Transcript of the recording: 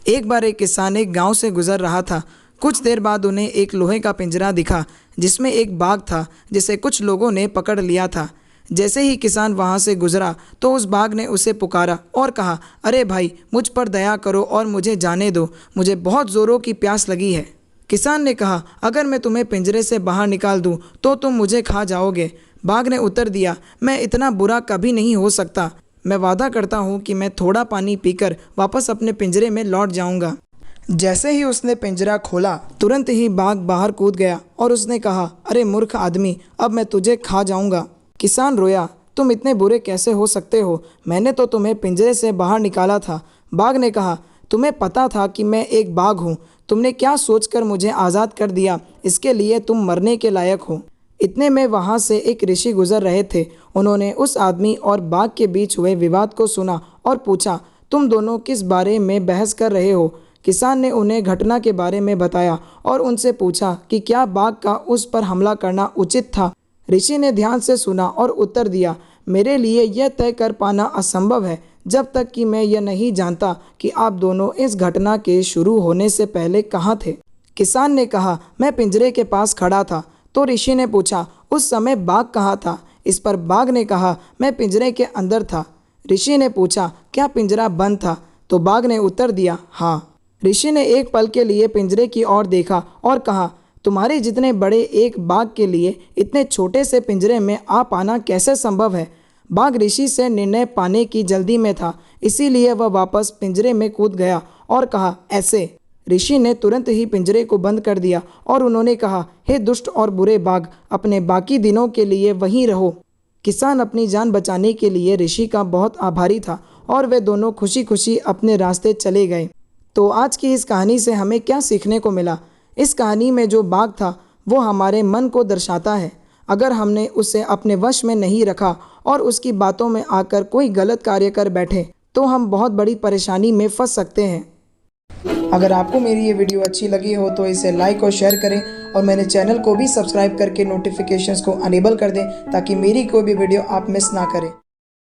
एक बार एक किसान एक गांव से गुजर रहा था। कुछ देर बाद उन्हें एक लोहे का पिंजरा दिखा जिसमें एक बाघ था जिसे कुछ लोगों ने पकड़ लिया था। जैसे ही किसान वहां से गुजरा तो उस बाघ ने उसे पुकारा और कहा, अरे भाई, मुझ पर दया करो और मुझे जाने दो, मुझे बहुत ज़ोरों की प्यास लगी है। किसान ने कहा, अगर मैं तुम्हें पिंजरे से बाहर निकाल दूं तो तुम मुझे खा जाओगे। बाघ ने उत्तर दिया, मैं इतना बुरा कभी नहीं हो सकता। मैं वादा करता हूँ कि मैं थोड़ा पानी पीकर वापस अपने पिंजरे में लौट जाऊँगा। जैसे ही उसने पिंजरा खोला तुरंत ही बाघ बाहर कूद गया और उसने कहा, अरे मूर्ख आदमी, अब मैं तुझे खा जाऊँगा। किसान रोया, तुम इतने बुरे कैसे हो सकते हो? मैंने तो तुम्हें पिंजरे से बाहर निकाला था। बाघ ने कहा, तुम्हें पता था कि मैं एक बाघ हूँ। तुमने क्या सोचकर मुझे आज़ाद कर दिया? इसके लिए तुम मरने के लायक हो। इतने में वहाँ से एक ऋषि गुजर रहे थे। उन्होंने उस आदमी और बाघ के बीच हुए विवाद को सुना और पूछा, तुम दोनों किस बारे में बहस कर रहे हो? किसान ने उन्हें घटना के बारे में बताया और उनसे पूछा कि क्या बाघ का उस पर हमला करना उचित था। ऋषि ने ध्यान से सुना और उत्तर दिया, मेरे लिए यह तय कर पाना असंभव है जब तक कि मैं यह नहीं जानता कि आप दोनों इस घटना के शुरू होने से पहले कहाँ थे। किसान ने कहा, मैं पिंजरे के पास खड़ा था। तो ऋषि ने पूछा, उस समय बाघ कहाँ था? इस पर बाघ ने कहा, मैं पिंजरे के अंदर था। ऋषि ने पूछा, क्या पिंजरा बंद था? तो बाघ ने उत्तर दिया, हाँ। ऋषि ने एक पल के लिए पिंजरे की ओर देखा और कहा, तुम्हारे जितने बड़े एक बाघ के लिए इतने छोटे से पिंजरे में आ पाना कैसे संभव है? बाघ ऋषि से निर्णय पाने की जल्दी में था, इसीलिए वह वापस पिंजरे में कूद गया और कहा, ऐसे। ऋषि ने तुरंत ही पिंजरे को बंद कर दिया और उन्होंने कहा, हे दुष्ट और बुरे बाघ, अपने बाकी दिनों के लिए वहीं रहो। किसान अपनी जान बचाने के लिए ऋषि का बहुत आभारी था और वे दोनों खुशी खुशी अपने रास्ते चले गए। तो आज की इस कहानी से हमें क्या सीखने को मिला? इस कहानी में जो बाघ था वो हमारे मन को दर्शाता है। अगर हमने उसे अपने वश में नहीं रखा और उसकी बातों में आकर कोई गलत कार्य कर बैठे तो हम बहुत बड़ी परेशानी में फंस सकते हैं। अगर आपको मेरी ये वीडियो अच्छी लगी हो तो इसे लाइक और शेयर करें और मेरे चैनल को भी सब्सक्राइब करके नोटिफिकेशंस को अनेबल कर दें ताकि मेरी कोई भी वीडियो आप मिस ना करें।